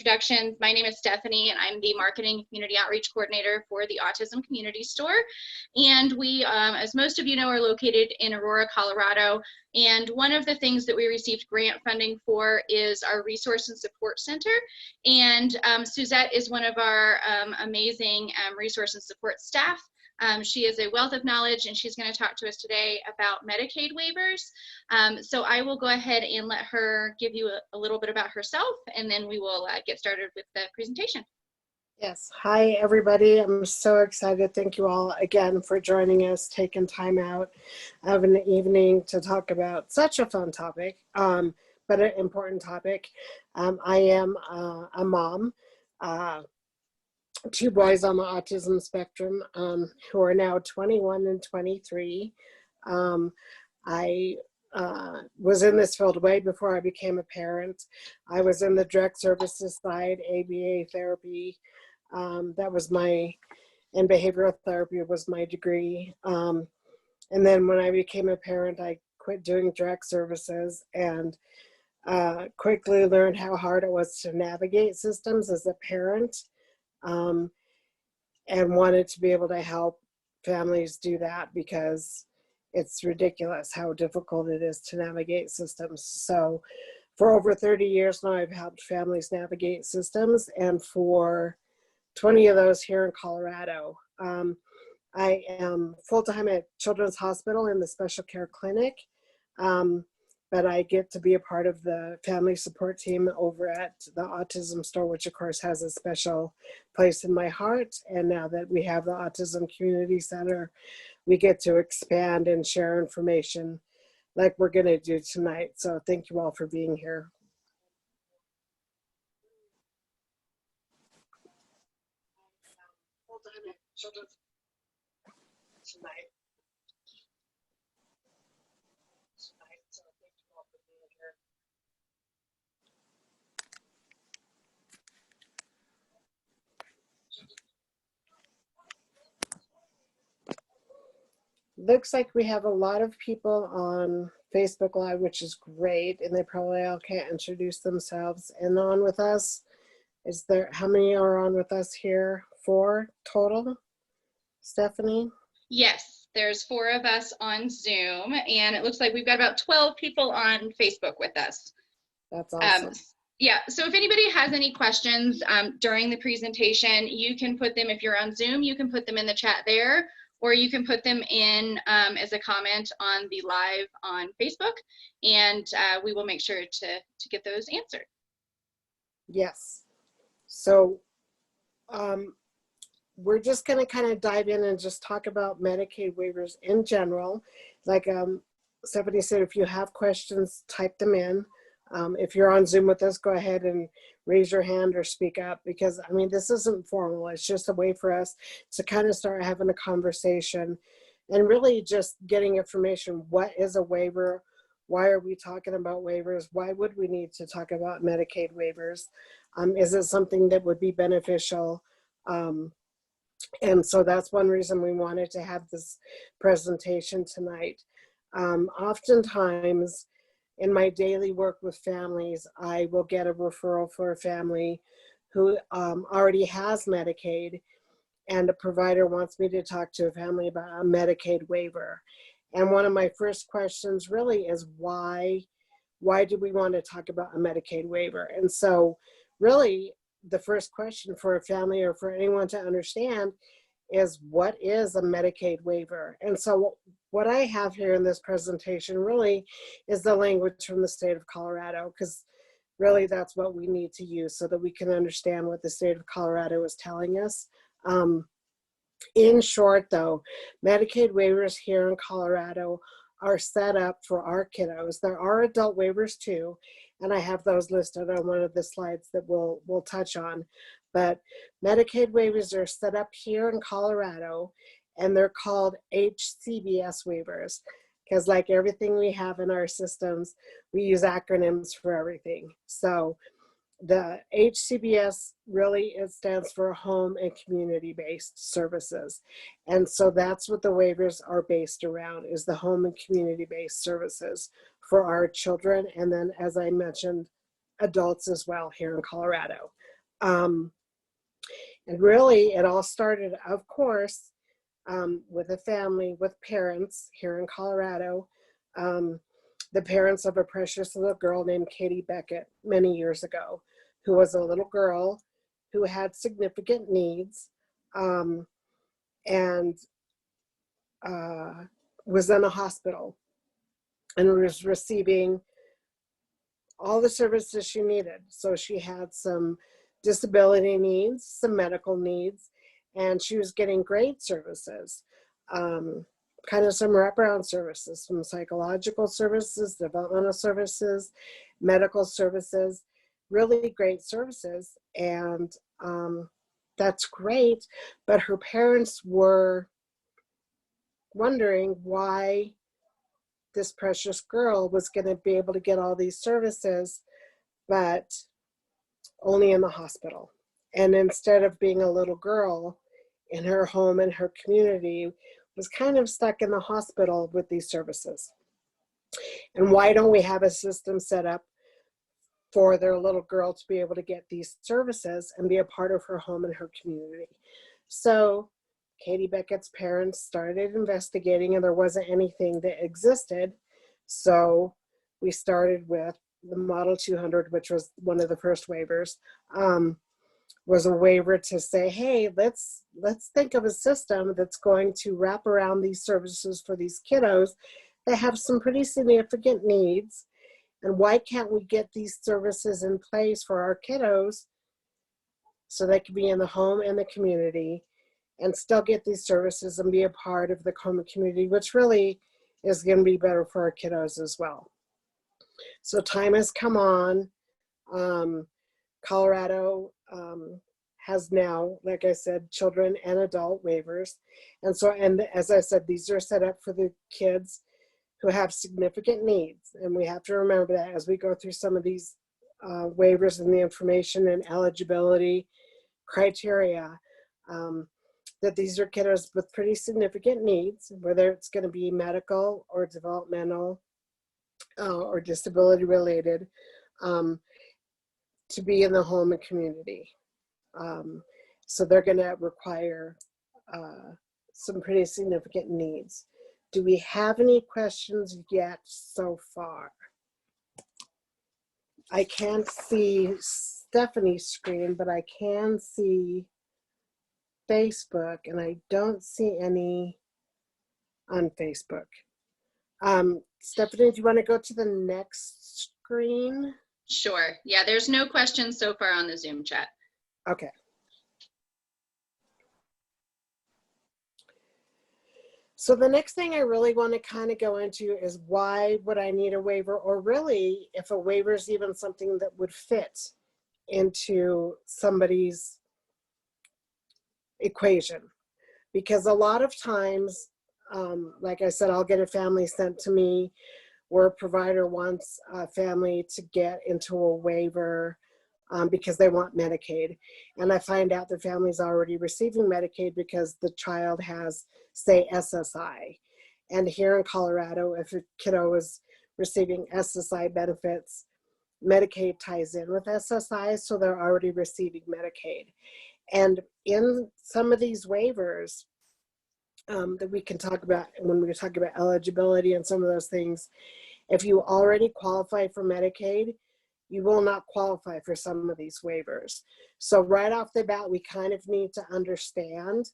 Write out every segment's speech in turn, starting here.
introductions, my name is Stephanie, and I'm the Marketing and Community Outreach Coordinator for the Autism Community Store. And we, as most of you know, are located in Aurora, Colorado. And one of the things that we received grant funding for is our Resource and Support Center. And Suzette is one of our amazing resource and support staff. She is a wealth of knowledge, and she's going to talk to us today about Medicaid waivers. So I will go ahead and let her give you a little bit about herself, and then we will get started with the presentation. Yes. Hi, everybody. I'm so excited. Thank you all again for joining us, taking time out of an evening to talk about such a fun topic, but an important topic. I am a mom. Two boys on the autism spectrum who are now 21 and 23. I was in this field way before I became a parent. I was in the direct services side, ABA therapy. That was and behavioral therapy was my degree. And then when I became a parent, I quit doing direct services and quickly learned how hard it was to navigate systems as a parent. And wanted to be able to help families do that because it's ridiculous how difficult it is to navigate systems. So for over 30 years now, I've helped families navigate systems, and for 20 of those here in Colorado. I am full-time at Children's Hospital in the special care clinic. But I get to be a part of the family support team over at the Autism Store, which of course has a special place in my heart. And now that we have the Autism Community Center, we get to expand and share information like we're going to do tonight. So thank you all for being here. Tonight. Looks like we have a lot of people on Facebook Live, which is great, and they probably all can't introduce themselves. And on with us, how many are on with us here? 4 total, Stephanie? Yes, there's 4 of us on Zoom, and it looks like we've got about 12 people on Facebook with us. That's awesome. Yeah, so if anybody has any questions during the presentation, you can put them, if you're on Zoom, you can put them in the chat there, or you can put them in as a comment on the live on Facebook, and we will make sure to get those answered. Yes. So we're just going to kind of dive in and just talk about Medicaid waivers in general. Like Stephanie said, if you have questions, type them in. If you're on Zoom with us, go ahead and raise your hand or speak up, because I mean, this isn't formal. It's just a way for us to kind of start having a conversation and really just getting information. What is a waiver? Why are we talking about waivers? Why would we need to talk about Medicaid waivers? Is it something that would be beneficial? And so that's one reason we wanted to have this presentation tonight. Oftentimes, in my daily work with families, I will get a referral for a family who already has Medicaid, and a provider wants me to talk to a family about a Medicaid waiver. And one of my first questions really is why do we want to talk about a Medicaid waiver? And so really the first question for a family or for anyone to understand is, what is a Medicaid waiver? And so what I have here in this presentation really is the language from the state of Colorado, because really that's what we need to use so that we can understand what the state of Colorado is telling us. In short though, Medicaid waivers here in Colorado are set up for our kiddos. There are adult waivers too, and I have those listed on one of the slides that we'll touch on. But Medicaid waivers are set up here in Colorado, and they're called HCBS waivers, because like everything we have in our systems, we use acronyms for everything. So the HCBS really, it stands for home and community-based services. And so that's what the waivers are based around, is the home and community-based services for our children. And then, as I mentioned, adults as well here in Colorado. Um, and really, it all started, of course, with a family, with parents here in Colorado, um, the parents of a precious little girl named Katie Beckett many years ago, who was a little girl who had significant needs, and was in a hospital and was receiving all the services she needed. So she had some disability needs, some medical needs, and she was getting great services, kind of some wraparound services, some psychological services, developmental services, medical services, really great services. And that's great, but her parents were wondering why this precious girl was going to be able to get all these services, but only in the hospital. And instead of being a little girl in her home and her community, was kind of stuck in the hospital with these services. And why don't we have a system set up for their little girl to be able to get these services and be a part of her home and her community? So Katie Beckett's parents started investigating, and there wasn't anything that existed. So we started with the Model 200, which was one of the first waivers, was a waiver to say, hey, let's think of a system that's going to wrap around these services for these kiddos that have some pretty significant needs. And why can't we get these services in place for our kiddos so they can be in the home and the community and still get these services and be a part of the home community, which really is going to be better for our kiddos as well. So time has come on. Colorado has now, like I said, children and adult waivers. And so, and as I said, these are set up for the kids who have significant needs. And we have to remember that as we go through some of these waivers and the information and eligibility criteria, that these are kiddos with pretty significant needs, whether it's going to be medical or developmental or disability related, to be in the home and community. So they're going to require some pretty significant needs. Do we have any questions yet so far? I can't see Stephanie's screen, but I can see Facebook, and I don't see any on Facebook. Stephanie, do you want to go to the next screen? Sure. Yeah, there's no questions so far on the Zoom chat. Okay. So the next thing I really want to kind of go into is why would I need a waiver, or really if a waiver is even something that would fit into somebody's equation. Because a lot of times, like I said, I'll get a family sent to me where a provider wants a family to get into a waiver because they want Medicaid. And I find out the family's already receiving Medicaid because the child has, say, SSI. And here in Colorado, if a kiddo is receiving SSI benefits, Medicaid ties in with SSI, so they're already receiving Medicaid. And in some of these waivers that we can talk about when we talk about eligibility and some of those things, if you already qualify for Medicaid, you will not qualify for some of these waivers. So right off the bat, we kind of need to understand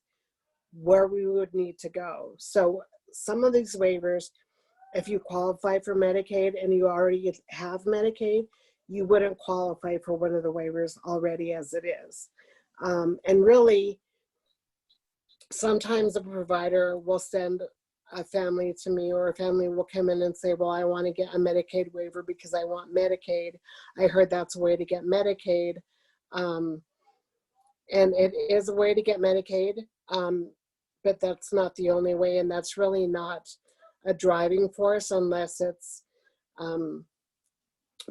where we would need to go. So some of these waivers, if you qualify for Medicaid and you already have Medicaid, you wouldn't qualify for one of the waivers already as it is. And really, sometimes a provider will send a family to me, or a family will come in and say, well, I want to get a Medicaid waiver because I want Medicaid. I heard that's a way to get Medicaid. And it is a way to get Medicaid, but that's not the only way. And that's really not a driving force unless it's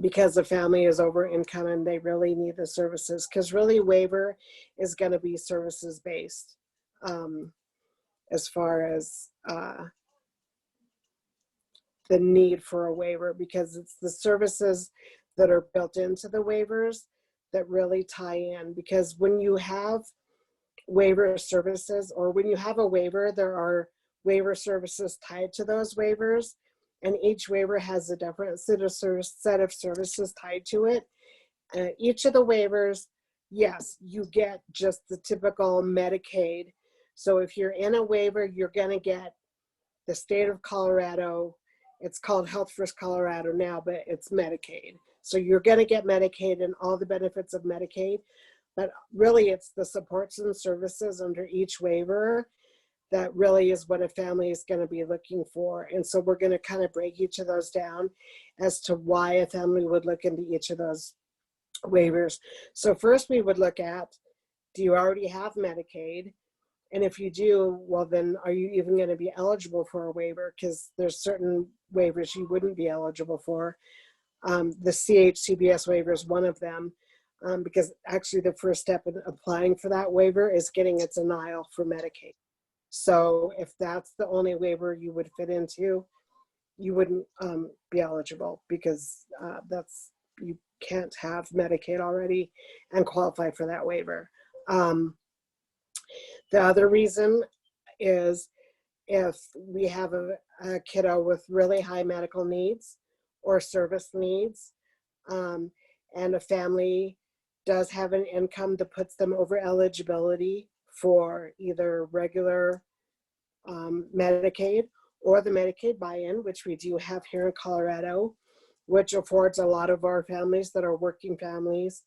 because the family is over income and they really need the services. Because really waiver is going to be services based. As far as the need for a waiver, because it's the services that are built into the waivers that really tie in, because when you have waiver services, or when you have a waiver, there are waiver services tied to those waivers, and each waiver has a different set of services tied to it. Each of the waivers, yes, you get just the typical Medicaid. So if you're in a waiver, you're going to get the state of Colorado. It's called Health First Colorado now, but it's Medicaid. So you're going to get Medicaid and all the benefits of Medicaid, but really it's the supports and services under each waiver that really is what a family is going to be looking for. And so we're going to kind of break each of those down as to why a family would look into each of those waivers. So first we would look at, do you already have Medicaid? And if you do, well, then are you even going to be eligible for a waiver? Because there's certain waivers you wouldn't be eligible for. The CHCBS waiver is one of them, because actually the first step in applying for that waiver is getting a denial for Medicaid. So if that's the only waiver you would fit into, you wouldn't be eligible, because you can't have Medicaid already and qualify for that waiver. The other reason is if we have a kiddo with really high medical needs or service needs, and a family does have an income that puts them over eligibility for either regular Medicaid or the Medicaid buy-in, which we do have here in Colorado, which affords a lot of our families that are working families,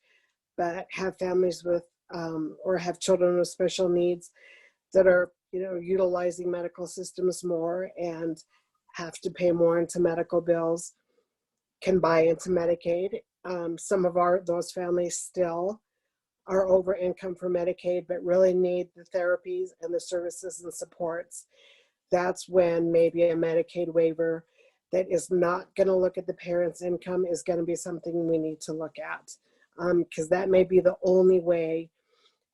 but have families with or have children with special needs that are, utilizing medical systems more and have to pay more into medical bills, can buy into Medicaid. Some of those families still are over income for Medicaid, but really need the therapies and the services and supports. That's when maybe a Medicaid waiver that is not going to look at the parent's income is going to be something we need to look at, because that may be the only way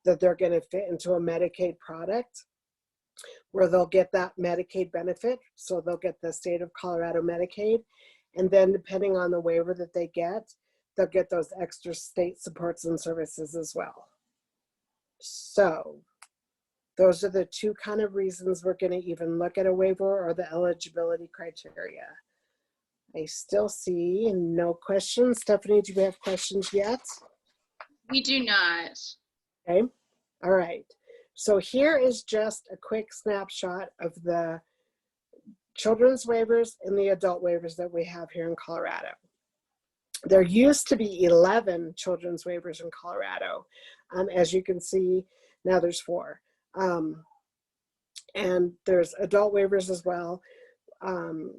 that they're going to fit into a Medicaid product where they'll get that Medicaid benefit. So they'll get the state of Colorado Medicaid. And then depending on the waiver that they get, they'll get those extra state supports and services as well. So those are the two kind of reasons we're going to even look at a waiver, or the eligibility criteria. I still see no questions. Stephanie, do we have questions yet? We do not. Okay. All right. So here is just a quick snapshot of the children's waivers and the adult waivers that we have here in Colorado. There used to be 11 children's waivers in Colorado. As you can see, now there's 4. And there's adult waivers as well. And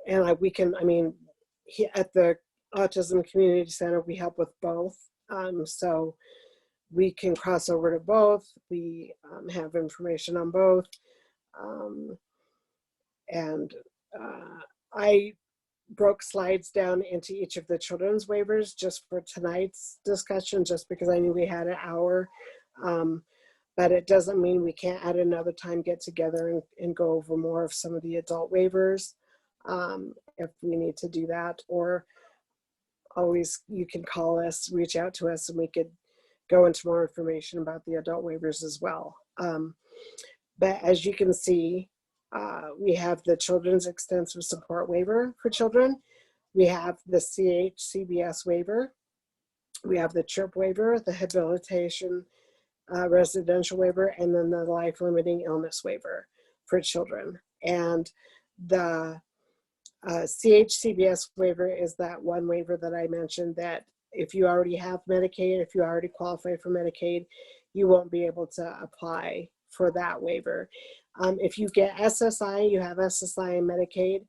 at the Autism Community Center, we help with both. So we can cross over to both. We have information on both. I broke slides down into each of the children's waivers just for tonight's discussion, just because I knew we had an hour. But it doesn't mean we can't at another time get together and go over more of some of the adult waivers if we need to do that. Or always, you can call us, reach out to us, and we could go into more information about the adult waivers as well. But as you can see, we have the Children's Extensive Support Waiver for children. We have the CHCBS waiver. We have the CHIRP waiver, the Habilitation Residential waiver, and then the Life Limiting Illness waiver for children. And the CHCBS waiver is that one waiver that I mentioned, that if you already have Medicaid, if you already qualify for Medicaid, you won't be able to apply for that waiver. If you get SSI, you have SSI and Medicaid,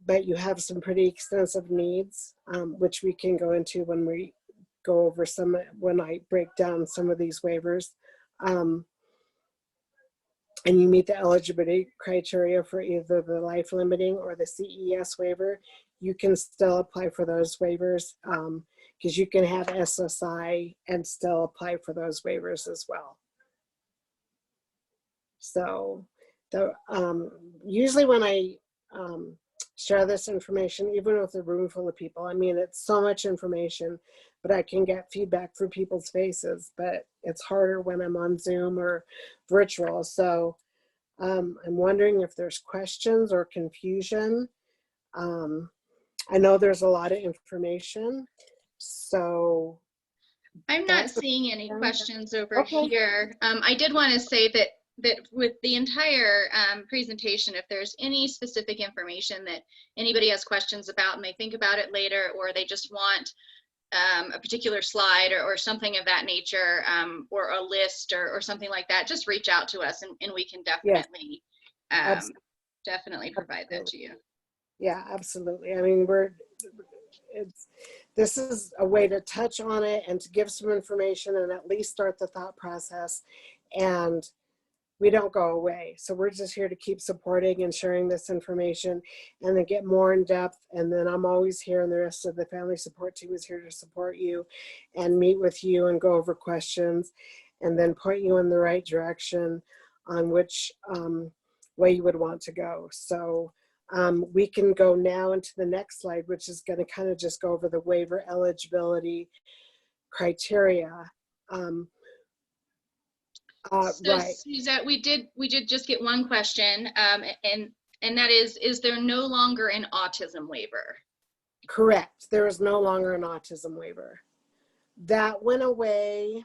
but you have some pretty extensive needs, which we can go into when we go over when I break down some of these waivers. And you meet the eligibility criteria for either the life limiting or the CES waiver, you can still apply for those waivers, because you can have SSI and still apply for those waivers as well. So usually when I share this information, even with a room full of people. I mean, it's so much information, but I can get feedback from people's faces, but it's harder when I'm on Zoom or virtual. So I'm wondering if there's questions or confusion. I know there's a lot of information, so I'm not that's seeing any questions over okay. here. I did want to say that with the entire presentation, if there's any specific information that anybody has questions about and they think about it later, or they just want a particular slide or something of that nature, or a list or something like that, just reach out to us and we can definitely definitely provide that to you. Yeah, absolutely. I mean, this is a way to touch on it and to give some information and at least start the thought process, and we don't go away. So we're just here to keep supporting and sharing this information and then get more in depth. And then I'm always here, and the rest of the family support team is here to support you and meet with you and go over questions and then point you in the right direction on which way you would want to go. So we can go now into the next slide, which is going to kind of just go over the waiver eligibility criteria. Right. Suzette, we did just get one question, and that is there no longer an autism waiver? Correct. There is no longer an autism waiver. That went away,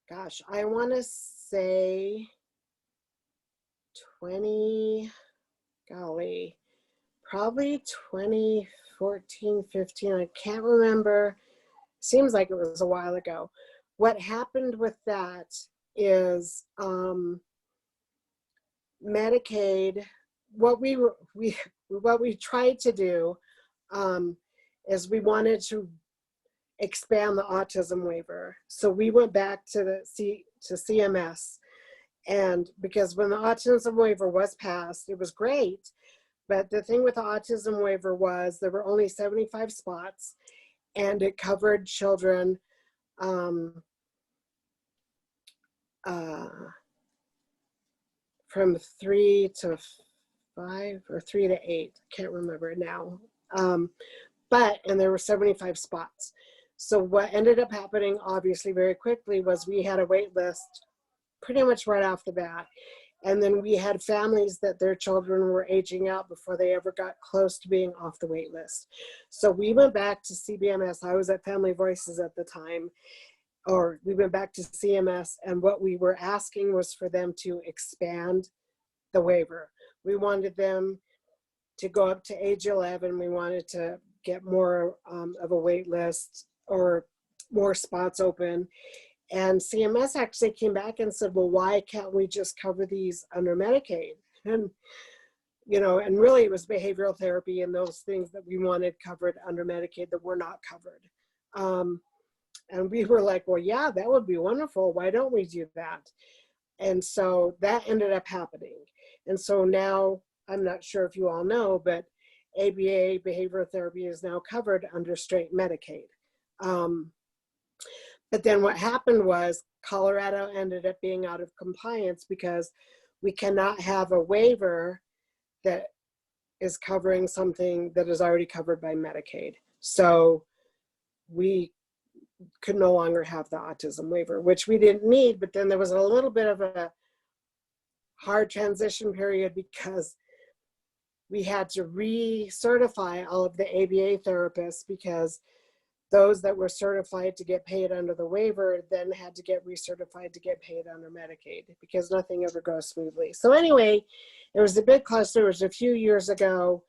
gosh, I want to say probably 2014, 15. I can't remember. Seems like it was a while ago. What happened with that is Medicaid, what we tried to do is we wanted to expand the autism waiver. So we went back to CMS, and because when the autism waiver was passed, it was great. But the thing with the autism waiver was there were only 75 spots, and it covered children from 3 to 5 or 3 to 8. I can't remember now. And there were 75 spots. So what ended up happening, obviously, very quickly was we had a wait list pretty much right off the bat. And then we had families that their children were aging out before they ever got close to being off the wait list. So we went back to CBMS. I was at Family Voices at the time, or we went back to CMS, and what we were asking was for them to expand the waiver. We wanted them to go up to age 11. We wanted to get more of a wait list or more spots open. And CMS actually came back and said, well, why can't we just cover these under Medicaid? And, and really it was behavioral therapy and those things that we wanted covered under Medicaid that were not covered. And we were like, well, yeah, that would be wonderful. Why don't we do that? And so that ended up happening. And so now, I'm not sure if you all know, but ABA behavioral therapy is now covered under straight Medicaid. But then what happened was Colorado ended up being out of compliance because we cannot have a waiver that is covering something that is already covered by Medicaid. So we could no longer have the autism waiver, which we didn't need, but then there was a little bit of a hard transition period because we had to recertify all of the ABA therapists, because those that were certified to get paid under the waiver then had to get recertified to get paid under Medicaid, because nothing ever goes smoothly. So anyway, it was a big cluster. It was a few years ago.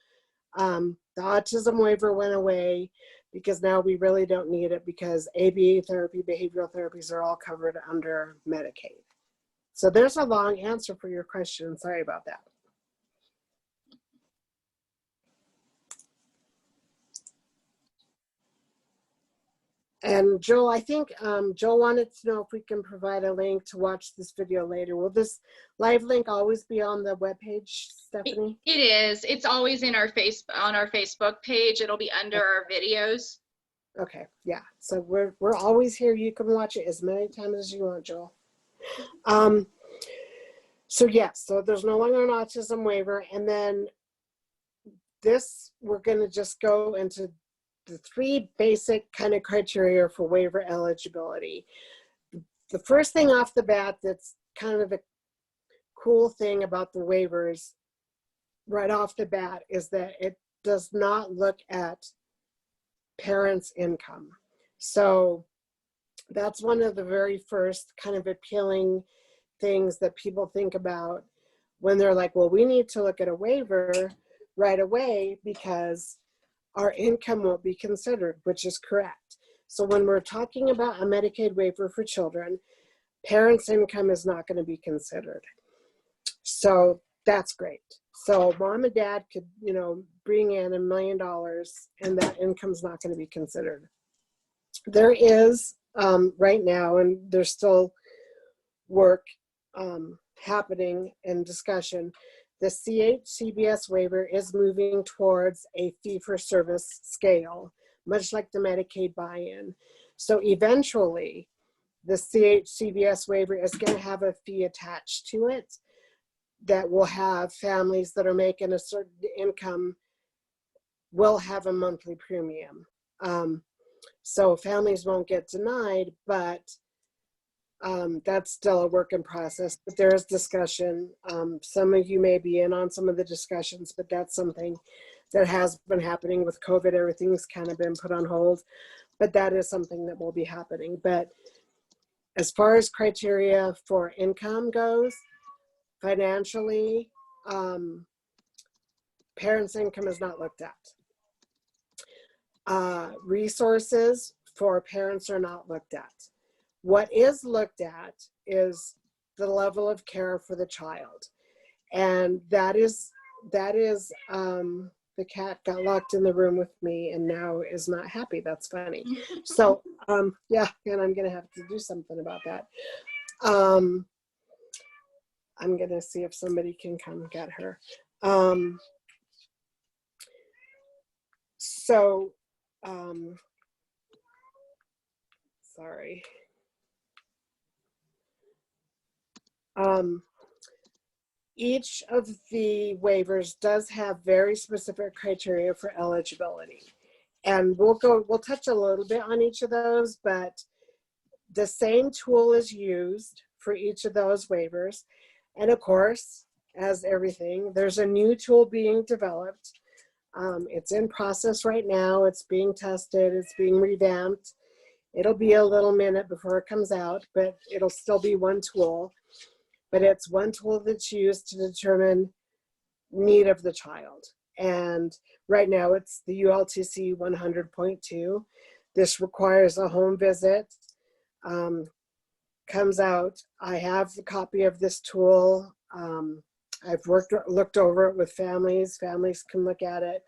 The autism waiver went away because now we really don't need it, because ABA therapy, behavioral therapies are all covered under Medicaid. So there's a long answer for your question. Sorry about that. And Joel, I think Joel wanted to know if we can provide a link to watch this video later. Will this live link always be on the webpage, Stephanie? It is. It's always in our on our Facebook page. It'll be under our videos. Okay, yeah. So we're always here. You can watch it as many times as you want, Joel. So yes, so there's no longer an autism waiver, and then we're going to just go into the 3 basic kind of criteria for waiver eligibility. The first thing off the bat that's kind of a cool thing about the waivers right off the bat is that it does not look at parents' income. So that's one of the very first kind of appealing things that people think about when they're like, well, we need to look at a waiver right away because our income won't be considered, which is correct. So when we're talking about a Medicaid waiver for children, parents' income is not going to be considered. So that's great. So mom and dad could, bring in $1 million and that income's not going to be considered. There is right now, and there's still work happening and discussion, the CHCBS waiver is moving towards a fee-for-service scale, much like the Medicaid buy-in. So eventually, the CHCBS waiver is going to have a fee attached to it that will have families that are making a certain income will have a monthly premium. So families won't get denied, but that's still a work in process, but there is discussion. Some of you may be in on some of the discussions, but that's something that has been happening with COVID. Everything's kind of been put on hold, but that is something that will be happening. But as far as criteria for income goes, financially, parents' income is not looked at. Resources for parents are not looked at. What is looked at is the level of care for the child. And that is the cat got locked in the room with me and now is not happy. That's funny. So, yeah, and I'm going to have to do something about that. I'm going to see if somebody can come get her. Sorry. Each of the waivers does have very specific criteria for eligibility. And we'll touch a little bit on each of those, but the same tool is used for each of those waivers. And of course, as everything, there's a new tool being developed. It's in process right now. It's being tested. It's being revamped. It'll be a little minute before it comes out, but it'll still be one tool. But it's one tool that's used to determine need of the child. And right now it's the ULTC 100.2. This requires a home visit. Comes out. I have a copy of this tool. I've looked over it with families. Families can look at it.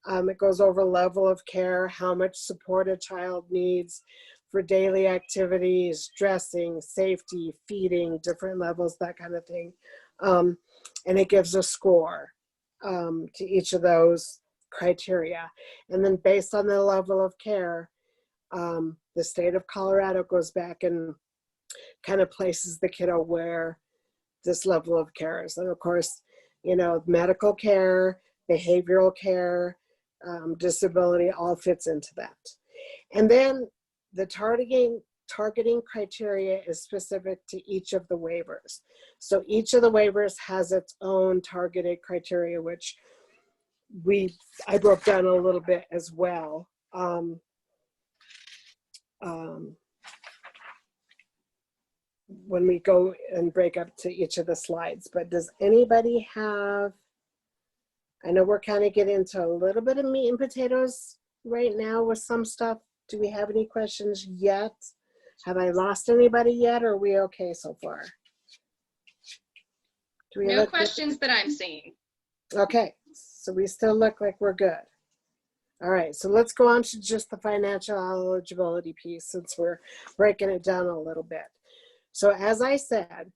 It goes over level of care, how much support a child needs for daily activities, dressing, safety, feeding, different levels, that kind of thing. And it gives a score to each of those criteria. And then based on the level of care, the state of Colorado goes back and kind of places the kiddo where this level of care is. And of course, medical care, behavioral care, disability all fits into that. And then the targeting criteria is specific to each of the waivers. So each of the waivers has its own targeted criteria, which I broke down a little bit as well. When we go and break up to each of the slides. But does anybody have, I know we're kind of getting into a little bit of meat and potatoes right now with some stuff. Do we have any questions yet? Have I lost anybody yet, or are we okay so far? No questions that I'm seeing. Okay, so we still look like we're good. All right, so let's go on to just the financial eligibility piece since we're breaking it down a little bit. So as I said,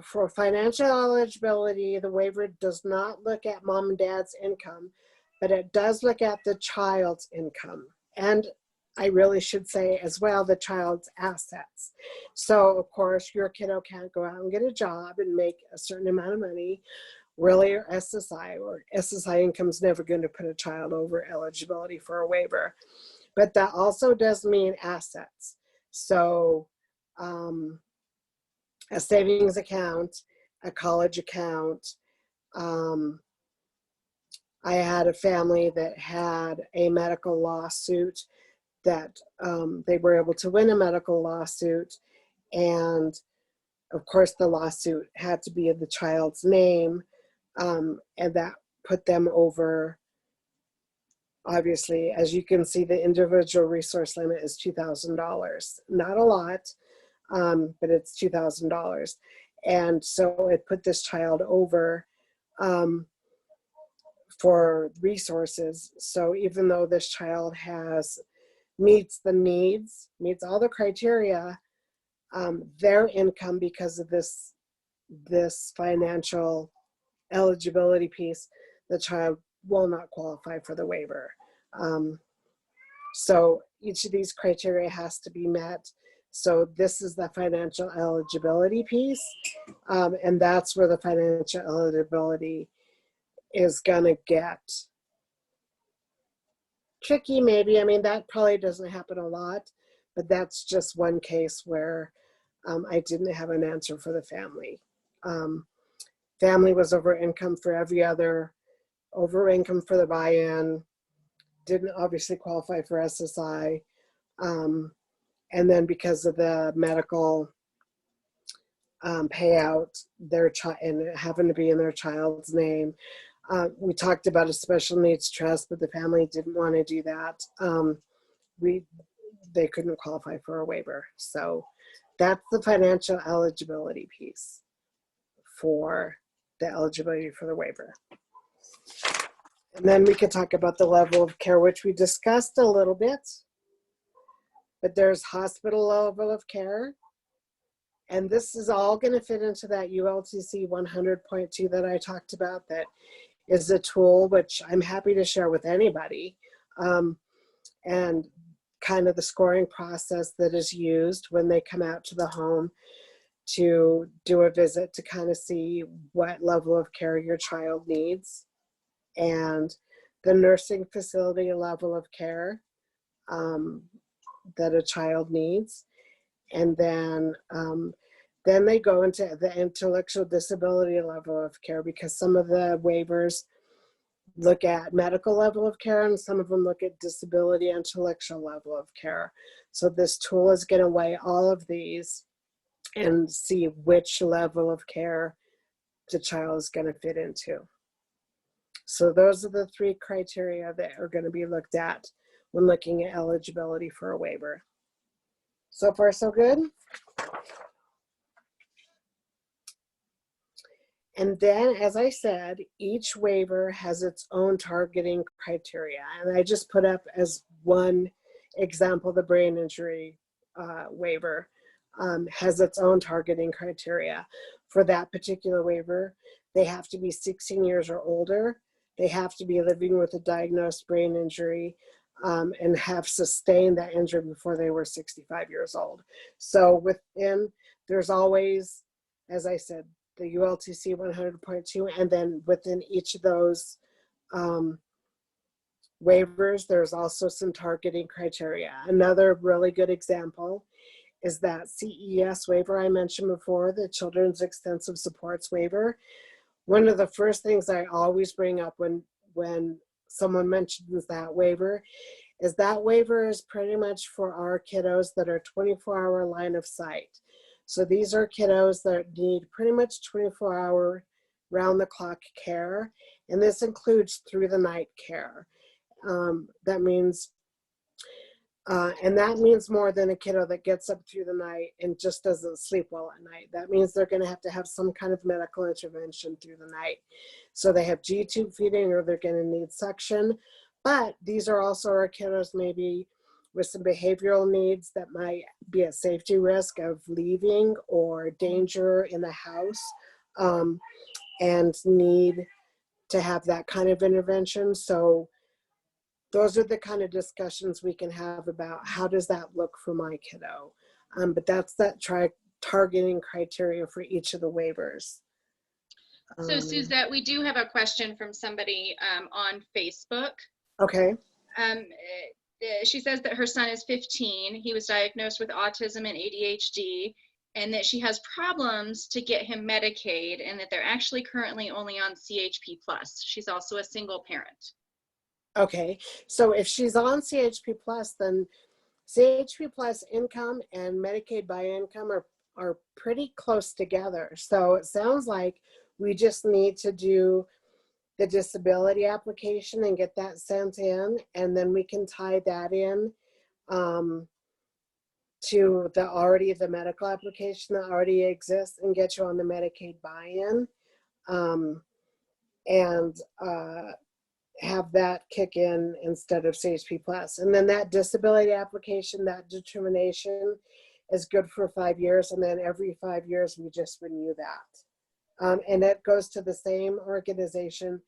for financial eligibility, the waiver does not look at mom and dad's income, but it does look at the child's income. And I really should say as well, the child's assets. So of course, your kiddo can't go out and get a job and make a certain amount of money really, or SSI income's never going to put a child over eligibility for a waiver. But that also does mean assets. So a savings account, a college account. I had a family that had a medical lawsuit that they were able to win a medical lawsuit. And of course, the lawsuit had to be in the child's name. And that put them over, obviously, as you can see, the individual resource limit is $2,000. Not a lot, but it's $2,000. And so it put this child over for resources. So even though this child meets the needs, meets all the criteria, their income, because of this financial eligibility piece, the child will not qualify for the waiver. So each of these criteria has to be met. So this is the financial eligibility piece, and that's where the financial eligibility is gonna get tricky, maybe. I mean, that probably doesn't happen a lot, but that's just one case where I didn't have an answer for the family. Family was over income for every other, over income for the buy-in, didn't obviously qualify for SSI. And then because of the medical payout, their child, and it happened to be in their child's name. We talked about a special needs trust, but the family didn't want to do that. They couldn't qualify for a waiver. So that's the financial eligibility piece for the eligibility for the waiver. And then we could talk about the level of care, which we discussed a little bit. But there's hospital level of care. And this is all going to fit into that ULTC 100.2 that I talked about. That is a tool which I'm happy to share with anybody. And kind of the scoring process that is used when they come out to the home to do a visit to kind of see what level of care your child needs, and the nursing facility level of care that a child needs. And then they go into the intellectual disability level of care, because some of the waivers look at medical level of care and some of them look at disability intellectual level of care. So this tool is going to weigh all of these and see which level of care the child is going to fit into. So those are the three criteria that are going to be looked at when looking at eligibility for a waiver. So far, so good. And then, as I said, each waiver has its own targeting criteria. And I just put up as one example, the brain injury waiver has its own targeting criteria. For that particular waiver, they have to be 16 years or older. They have to be living with a diagnosed brain injury and have sustained that injury before they were 65 years old. So within, there's always, as I said, the ULTC 100.2, and then within each of those waivers, there's also some targeting criteria. Another really good example is that CES waiver I mentioned before, the Children's Extensive Supports waiver. One of the first things I always bring up when someone mentions that waiver is pretty much for our kiddos that are 24-hour line of sight. So these are kiddos that need pretty much 24-hour round-the-clock care, and this includes through-the-night care. That means more than a kiddo that gets up through the night and just doesn't sleep well at night. That means they're going to have some kind of medical intervention through the night. So they have G-tube feeding, or they're going to need suction. But these are also our kiddos maybe with some behavioral needs that might be at safety risk of leaving or danger in the house, and need to have that kind of intervention. So those are the kind of discussions we can have about how does that look for my kiddo. But that's that targeting criteria for each of the waivers. So Suzette, we do have a question from somebody on Facebook. Okay. She says that her son is 15. He was diagnosed with autism and ADHD, and that she has problems to get him Medicaid, and that they're actually currently only on CHP plus. She's also a single parent. Okay. So if she's on CHP plus, then CHP plus income and Medicaid by income are pretty close together. So it sounds like we just need to do the disability application and get that sent in, and then we can tie that in to the medical application that already exists and get you on the Medicaid buy-in, and have that kick in instead of CHP plus. And then that disability application, that determination is good for 5 years, and then every 5 years we just renew that. And it goes to the same organization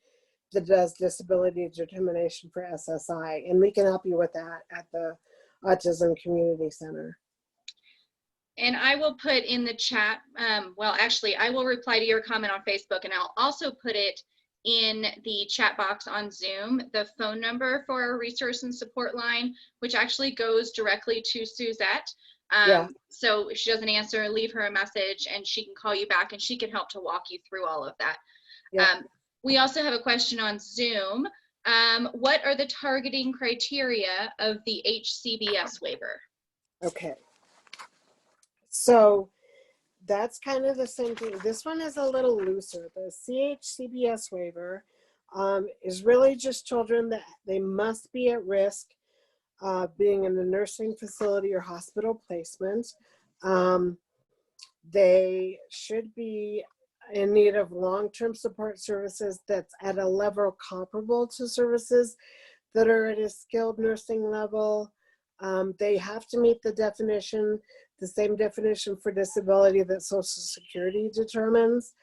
that does disability determination for SSI, and we can help you with that at the Autism Community Center. And I will put in the chat, well, actually, I will reply to your comment on Facebook, and I'll also put it in the chat box on Zoom, the phone number for our resource and support line, which actually goes directly to Suzette. Yeah. So if she doesn't answer, leave her a message and she can call you back and she can help to walk you through all of that. Yeah. We also have a question on Zoom. What are the targeting criteria of the HCBS waiver? Okay. So that's kind of the same thing. This one is a little looser. The CHCBS waiver is really just children that they must be at risk being in a nursing facility or hospital placement. They should be in need of long-term support services that's at a level comparable to services that are at a skilled nursing level. They have to meet the definition, the same definition for disability that Social Security determines.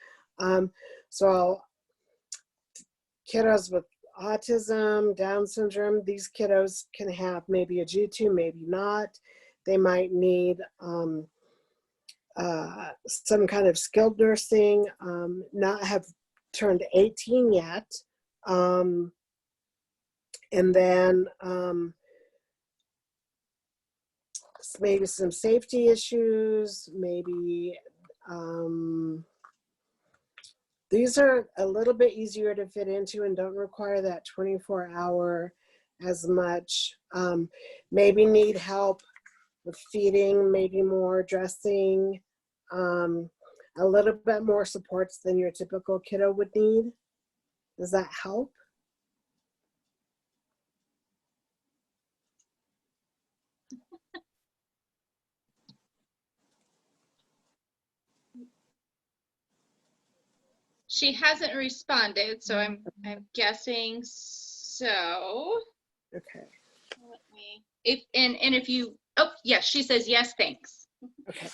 So kiddos with autism, Down syndrome, these kiddos can have maybe a G2, maybe not. They might need some kind of skilled nursing, not have turned 18 yet. And then maybe some safety issues, maybe these are a little bit easier to fit into and don't require that 24-hour as much. Maybe need help with feeding, maybe more dressing, a little bit more supports than your typical kiddo would need. Does that help? She hasn't responded, so I'm guessing so. Okay. Let me, if you, oh yes, she says yes, thanks. Okay.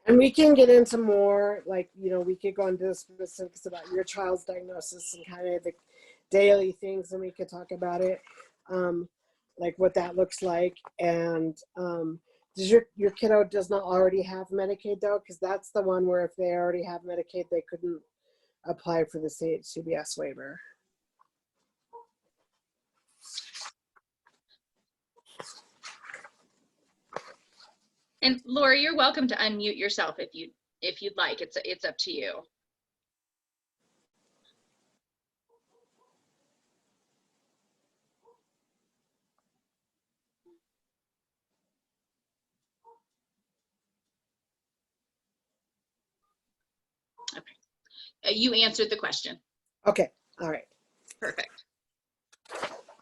And we can get into more, like, you know, we could go into the specifics about your child's diagnosis and kind of the daily things, and we could talk about it, like what that looks like. And does your kiddo does not already have Medicaid though? Because that's the one where if they already have Medicaid, they couldn't apply for the CHCBS waiver. And Lori, you're welcome to unmute yourself if you'd like. It's up to you. Okay. You answered the question. Okay. All right. Perfect.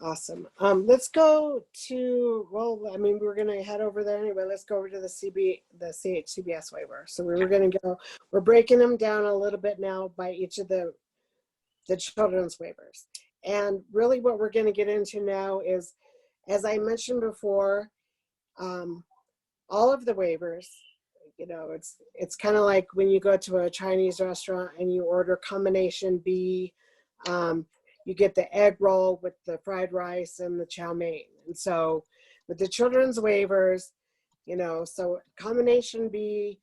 Awesome. Let's go to, well, I mean, we're going to head over there anyway. Let's go over to the CHCBS waiver. So we were going to go, we're breaking them down a little bit now by each of the children's waivers. And really what we're going to get into now is, as I mentioned before, all of the waivers, you know, it's kind of like when you go to a Chinese restaurant and you order combination B, you get the egg roll with the fried rice and the chow mein. And so with the children's waivers, you know, so combination B,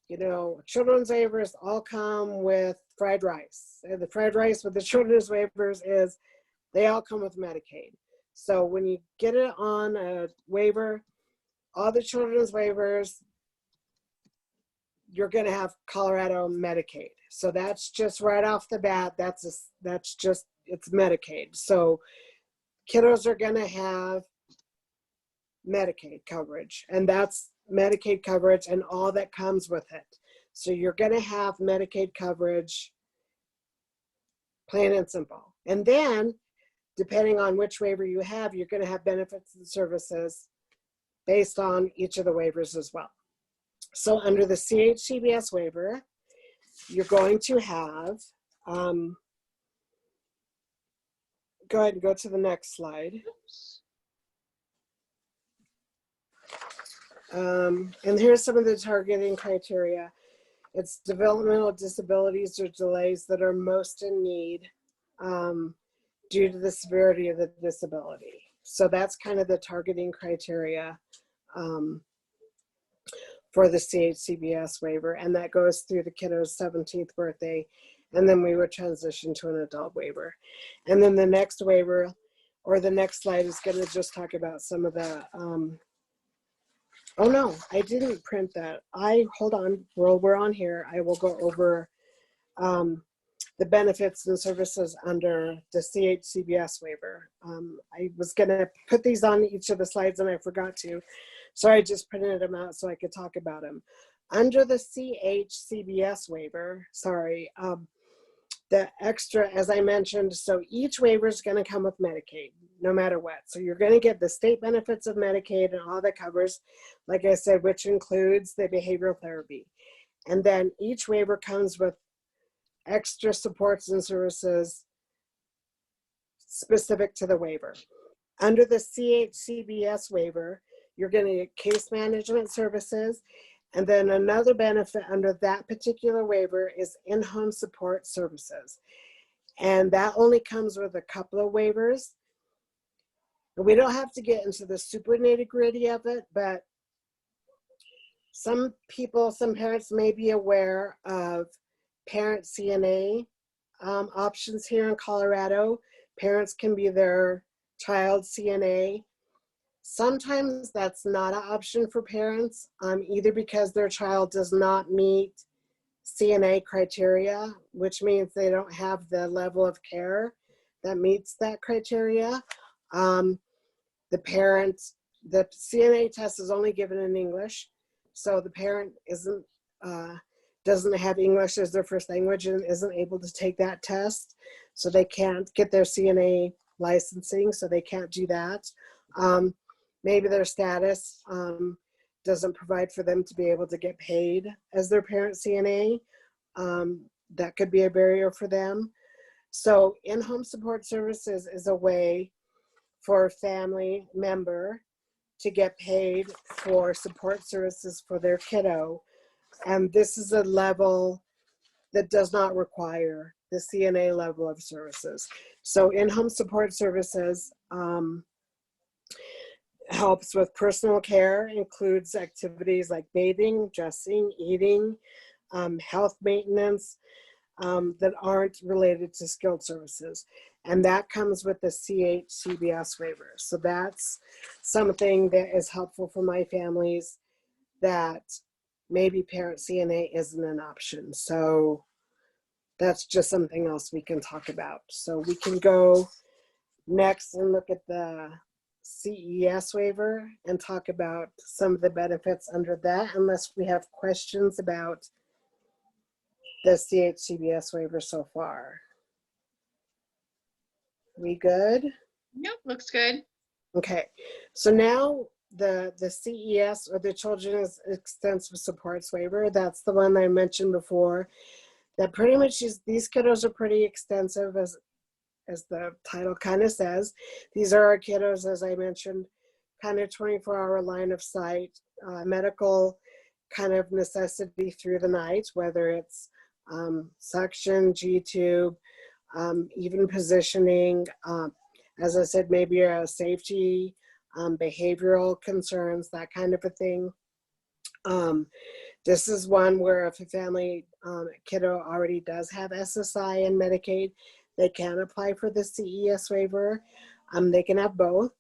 you know, children's waivers all come with fried rice. And the fried rice with the children's waivers is they all come with Medicaid. So when you get it on a waiver, all the children's waivers, you're going to have Colorado Medicaid. So that's just right off the bat. That's just, it's Medicaid. So kiddos are going to have Medicaid coverage, and that's Medicaid coverage and all that comes with it. So you're going to have Medicaid coverage, plain and simple. And then, depending on which waiver you have, you're going to have benefits and services based on each of the waivers as well. So under the CHCBS waiver, you're going to have, go ahead and go to the next slide. And here's some of the targeting criteria. It's developmental disabilities or delays that are most in need due to the severity of the disability. So that's kind of the targeting criteria for the CHCBS waiver, and that goes through the kiddo's 17th birthday, and then we would transition to an adult waiver. And then the next waiver, or the next slide, is going to just talk about some of the oh no, I didn't print that. Hold on, we're on here. I will go over the benefits and services under the CHCBS waiver. I was gonna put these on each of the slides and I forgot to. So I just printed them out so I could talk about them. Under the CHCBS waiver, the extra, as I mentioned, so each waiver is going to come with Medicaid, no matter what. So you're going to get the state benefits of Medicaid and all that covers, like I said, which includes the behavioral therapy. And then each waiver comes with extra supports and services specific to the waiver. Under the CHCBS waiver, you're going to get case management services. And then another benefit under that particular waiver is in-home support services. And that only comes with a couple of waivers. And we don't have to get into the super nitty-gritty of it, but some parents may be aware of parent CNA options here in Colorado. Parents can be their child CNA. Sometimes that's not an option for parents, either because their child does not meet CNA criteria, which means they don't have the level of care that meets that criteria. The CNA test is only given in English, so the parent doesn't have English as their first language and isn't able to take that test, so they can't get their CNA licensing, so they can't do that. Maybe their status doesn't provide for them to be able to get paid as their parent CNA. That could be a barrier for them. So in-home support services is a way for a family member to get paid for support services for their kiddo. And this is a level that does not require the CNA level of services. So in-home support services helps with personal care, includes activities like bathing, dressing, eating, health maintenance that aren't related to skilled services. And that comes with the CHCBS waiver. So that's something that is helpful for my families that maybe parent CNA isn't an option. So that's just something else we can talk about. So we can go next and look at the CES waiver and talk about some of the benefits under that, unless we have questions about the CHCBS waiver so far. We good? Nope, looks good. Okay, so now the CES, or the Children's Extensive Supports waiver, that's the one I mentioned before, that pretty much is, these kiddos are pretty extensive, as the title kind of says. These are our kiddos, as I mentioned, kind of 24-hour line of sight, medical kind of necessity through the night, whether it's suction, G-tube, even positioning, as I said, maybe a safety, behavioral concerns, that kind of a thing. This is one where if a family kiddo already does have SSI and Medicaid, they can apply for the CES waiver. They can have both.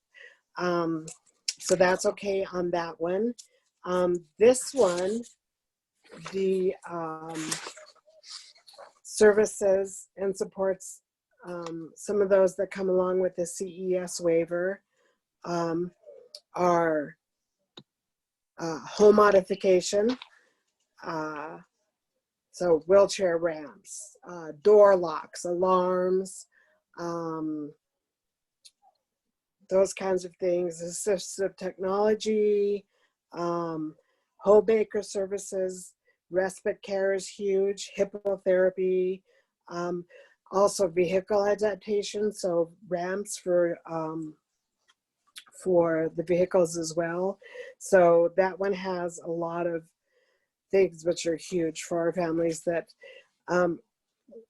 So that's okay on that one. This one, the services and supports, some of those that come along with the CES waiver are home modification, so wheelchair ramps, door locks, alarms, those kinds of things, assistive technology, home baker services, respite care is huge, hippotherapy, also vehicle adaptation, so ramps for the vehicles as well. So that one has a lot of things which are huge for our families that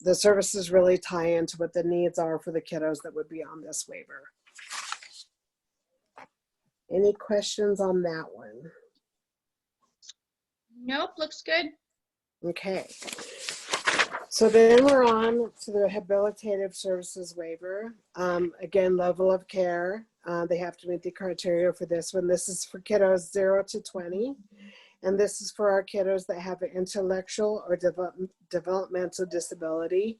the services really tie into what the needs are for the kiddos that would be on this waiver. Any questions on that one? Nope, looks good. Okay. So then we're on to the habilitative services waiver. Again, level of care. They have to meet the criteria for this one. This is for kiddos 0 to 20. And this is for our kiddos that have an intellectual or developmental disability,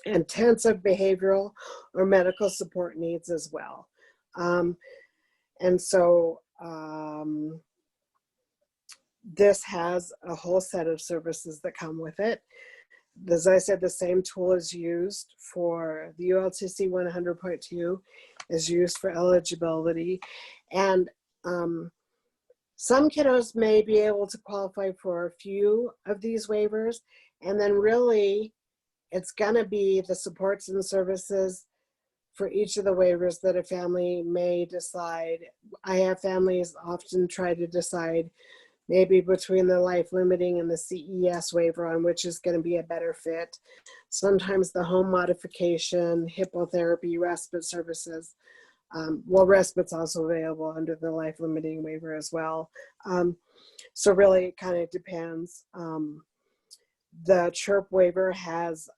intensive behavioral or medical support needs as well. And so this has a whole set of services that come with it. As I said, the same tool is used for the ULTC 100.2 is used for eligibility. And some kiddos may be able to qualify for a few of these waivers. And then really, it's gonna be the supports and services for each of the waivers that a family may decide. I have families often try to decide maybe between the life limiting and the CES waiver on which is going to be a better fit. Sometimes the home modification, hippotherapy, respite services. Well, respite's also available under the life limiting waiver as well. So really it kind of depends. The CHIRP waiver has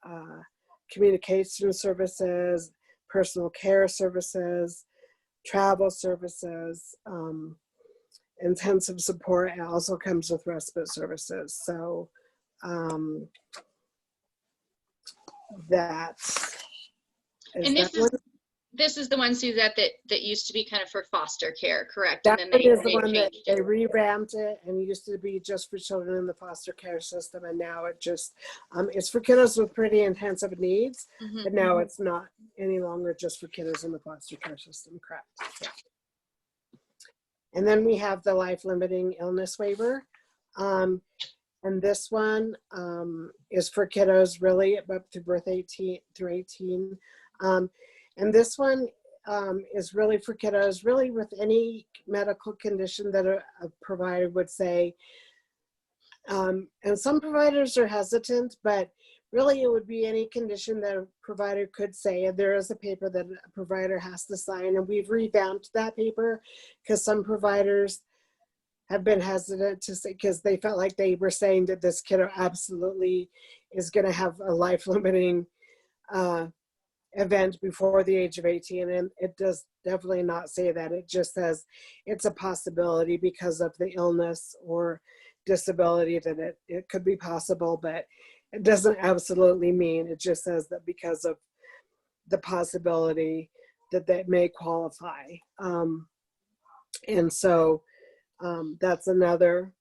communication services, personal care services, travel services, intensive support. It also comes with respite services. So that's, And this is the one, Suzette, that used to be kind of for foster care, correct? That and then one is the one that changed they revamped it, and it used to be just for children in the foster care system, and now it just it's for kiddos with pretty intensive needs, but now it's not any longer just for kiddos in the foster care system, correct? Yeah. And then we have the life limiting illness waiver. And this one is for kiddos really up to birth 18 through 18. And this one is really for kiddos really with any medical condition that a provider would say. And some providers are hesitant, but really it would be any condition that a provider could say. And there is a paper that a provider has to sign, and we've revamped that paper because some providers have been hesitant to say, because they felt like they were saying that this kiddo absolutely is going to have a life-limiting event before the age of 18. And it does definitely not say that. It just says it's a possibility because of the illness or disability that it could be possible, but it doesn't absolutely mean. It just says that because of the possibility that they may qualify. And so that's another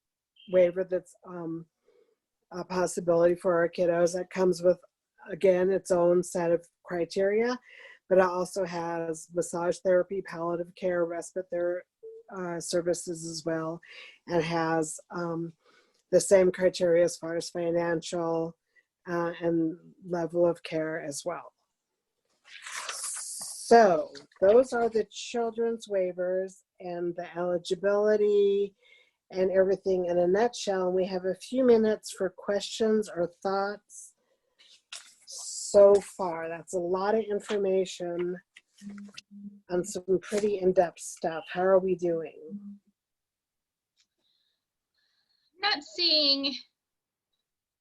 waiver that's a possibility for our kiddos. That comes with, again, its own set of criteria, but it also has massage therapy, palliative care, respite services as well, and has the same criteria as far as financial and level of care as well. So those are the children's waivers and the eligibility and everything in a nutshell. We have a few minutes for questions or thoughts so far. That's a lot of information on some pretty in-depth stuff. How are we doing? not seeing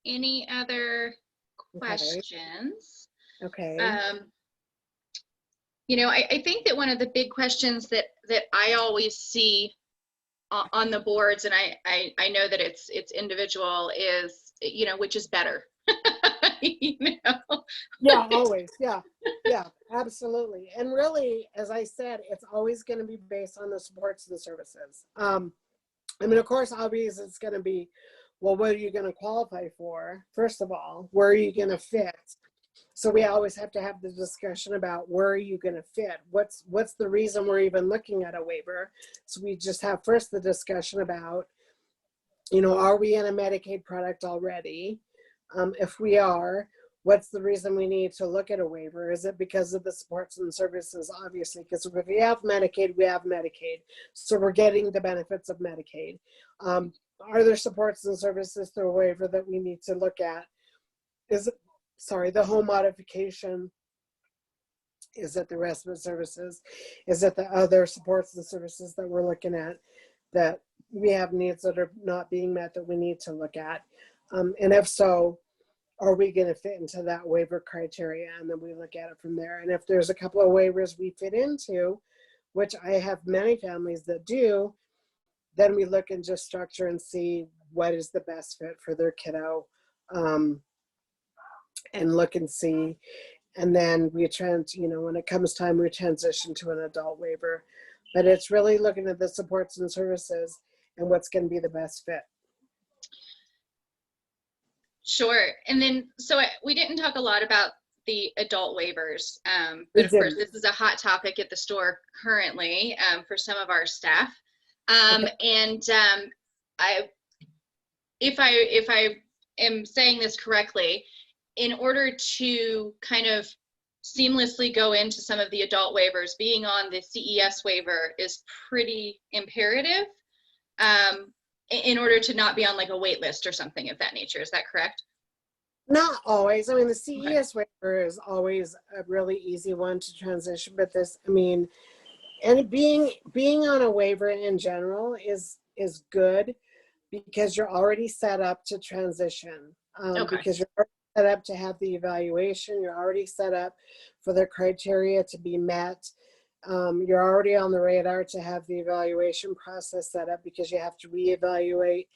any other Okay. questions. Okay. You know, I think that one of the big questions that I always see on the boards, and I know that it's individual, is, you know, which is better. You know? Yeah, always. Yeah. Yeah, absolutely. And really, as I said, it's always going to be based on the supports and the services. I mean, of course, obviously it's going to be, well, what are you going to qualify for? First of all, where are you going to fit? So we always have to have the discussion about where are you going to fit? What's the reason we're even looking at a waiver? So we just have first the discussion about, you know, are we in a Medicaid product already? If we are, what's the reason we need to look at a waiver? Is it because of the supports and services? Obviously, because if we have Medicaid, we have Medicaid. So we're getting the benefits of Medicaid. Are there supports and services through a waiver that we need to look at? Is it, sorry, the home modification? Is it the respite services? Is it the other supports and services that we're looking at that we have needs that are not being met that we need to look at? And if so, are we going to fit into that waiver criteria? And then we look at it from there. And if there's a couple of waivers we fit into, which I have many families that do, then we look and just structure and see what is the best fit for their kiddo, and look and see. And then we you know, when it comes time, we transition to an adult waiver. But it's really looking at the supports and services and what's going to be the best fit. Sure. And then, so we didn't talk a lot about the adult waivers, but of course, this is a hot topic at the store currently, for some of our staff. Okay. And if I am saying this correctly, in order to kind of seamlessly go into some of the adult waivers, being on the CES waiver is pretty imperative, in order to not be on like a wait list or something of that nature. Is that correct? Not always. I mean, the Okay. CES waiver is always a really easy one to transition, but this, I mean, and being on a waiver in general is good because you're already set up to transition. Okay. Because you're already set up to have the evaluation, you're already set up for the criteria to be met. You're already on the radar to have the evaluation process set up because you have to reevaluate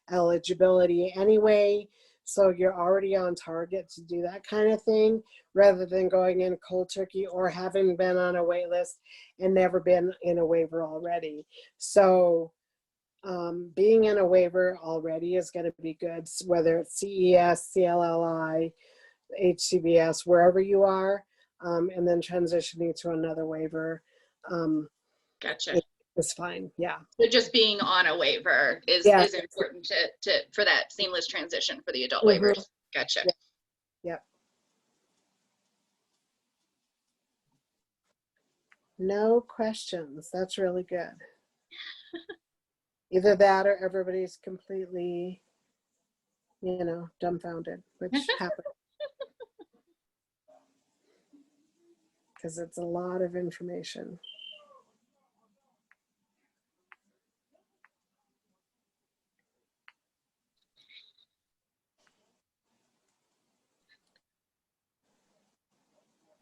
eligibility anyway. So you're already on target to do that kind of thing rather than going in cold turkey or having been on a wait list and never been in a waiver already. So being in a waiver already is going to be good, whether it's CES, CLLI, HCBS, wherever you are, and then transitioning to another waiver. Gotcha. It's fine. Yeah. So just being on a waiver is important for that seamless transition for the adult waivers. Gotcha. Yeah. Yep. No questions. That's really good. Either that or everybody's completely, you know, dumbfounded, which happens. Because it's a lot of information.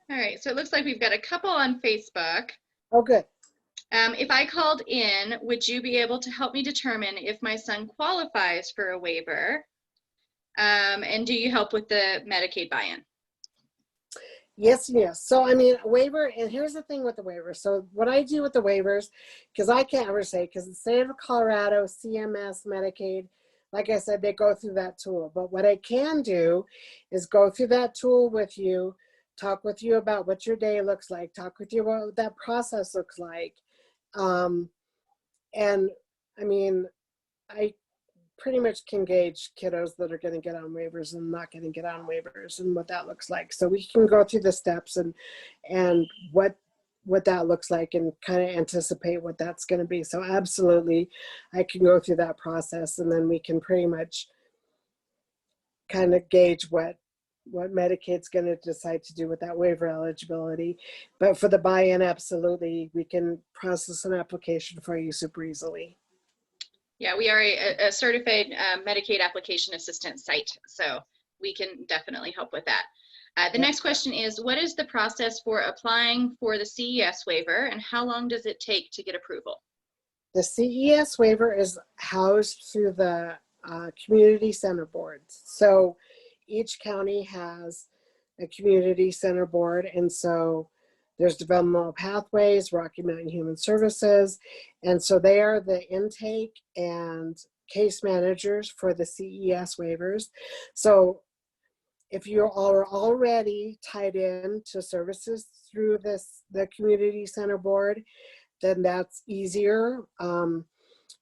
All right, so it looks like we've got a couple on Facebook. Oh, good. If I called in, would you be able to help me determine if my son qualifies for a waiver? And do you help with the Medicaid buy-in? Yes, yes. So, I mean, a waiver, and here's the thing with the waiver. So what I do with the waivers, because I can't ever say, because the state of Colorado, CMS, Medicaid, like I said, they go through that tool. But what I can do is go through that tool with you, talk with you about what your day looks like, talk with you about what that process looks like. And I mean, I pretty much can gauge kiddos that are going to get on waivers and not going to get on waivers and what that looks like. So we can go through the steps and what that looks like and kind of anticipate what that's going to be. So absolutely, I can go through that process and then we can pretty much kind of gauge what Medicaid's going to decide to do with that waiver eligibility. But for the buy-in, absolutely, we can process an application for you super easily. Yeah, we are a certified Medicaid application assistance site, so we can definitely help with that. The next question is, what is the process for applying for the CES waiver, and how long does it take to get approval? The CES waiver is housed through the community center boards. So each county has a community center board, and so there's developmental pathways, Rocky Mountain Human Services, and so they are the intake and case managers for the CES waivers. So if you are already tied in to services through the community center board, then that's easier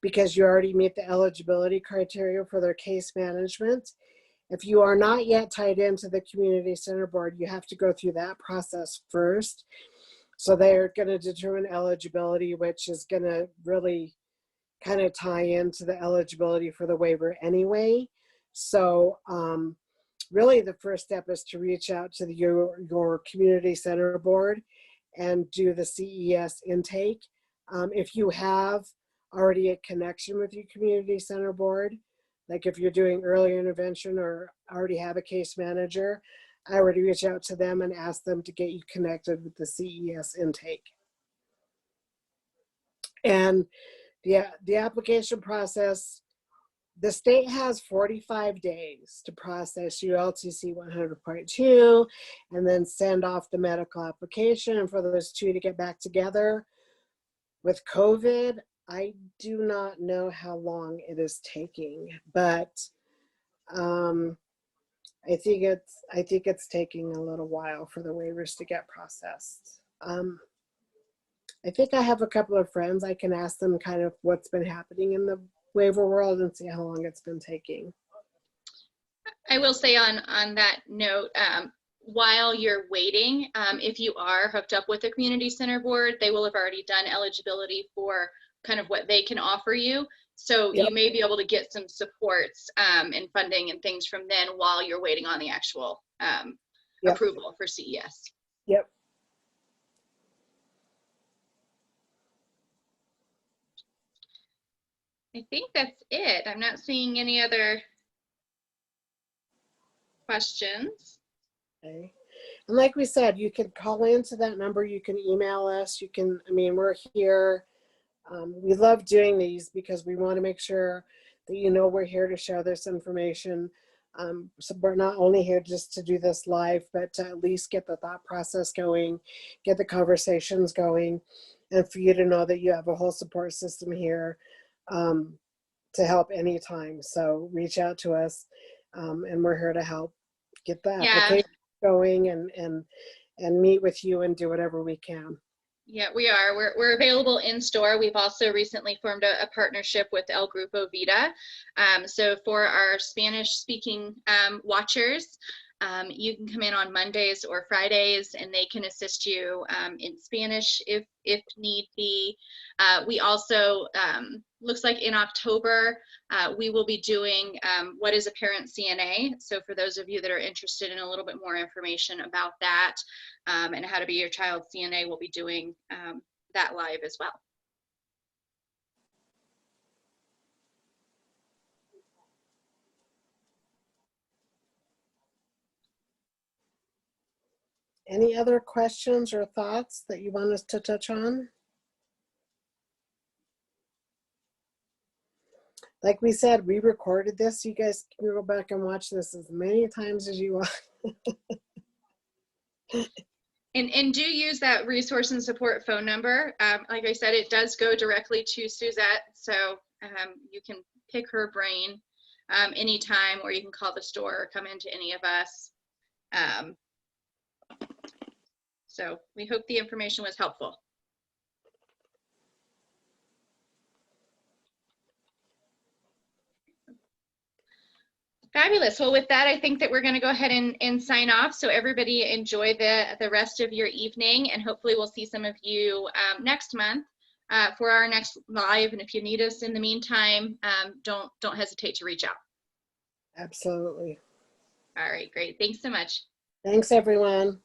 because you already meet the eligibility criteria for their case management. If you are not yet tied into the community center board, you have to go through that process first. So they're going to determine eligibility, which is going to really kind of tie into the eligibility for the waiver anyway. So really the first step is to reach out to your community center board and do the CES intake. If you have already a connection with your community center board, like if you're doing early intervention or already have a case manager, I would reach out to them and ask them to get you connected with the CES intake. And the application process, the state has 45 days to process ULTC 100.2 and then send off the medical application and for those two to get back together. With COVID, I do not know how long it is taking, but I think it's taking a little while for the waivers to get processed. I think I have a couple of friends. I can ask them kind of what's been happening in the waiver world and see how long it's been taking. I will say on that note, while you're waiting, if you are hooked up with a community center board, they will have already done eligibility for kind of what they can offer you. So Yep. You may be able to get some supports and funding and things from then while you're waiting on the actual Yep. approval for CES. Yep. I think that's it. I'm not seeing any other questions. Okay. And like we said, you can call into that number, you can email us, you can, I mean, we're here. We love doing these because we want to make sure that you know we're here to share this information. So we're not only here just to do this live, but to at least get the thought process going, get the conversations going, and for you to know that you have a whole support system here to help anytime. So reach out to us and we're here to help get the application going and meet with you and do whatever we can. Yeah, we are. We're available in store. We've also recently formed a partnership with El Grupo Vida. So for our Spanish speaking watchers, you can come in on Mondays or Fridays and they can assist you in Spanish if need be. We also, looks like in October, we will be doing What is a Parent CNA? So for those of you that are interested in a little bit more information about that and how to be your child's CNA, we'll be doing that live as well. Any other questions or thoughts that you want us to touch on? Like we said, we recorded this. You guys can go back and watch this as many times as you want. And do use that resource and support phone number. Like I said, it does go directly to Suzette, so you can pick her brain anytime, or you can call the store or come into any of us. So we hope the information was helpful. Fabulous. Well, with that, I think that we're going to go ahead and sign off. So everybody enjoy the rest of your evening, and hopefully we'll see some of you next month for our next live. And if you need us in the meantime, don't hesitate to reach out. Absolutely. All right, great. Thanks so much. Thanks, everyone.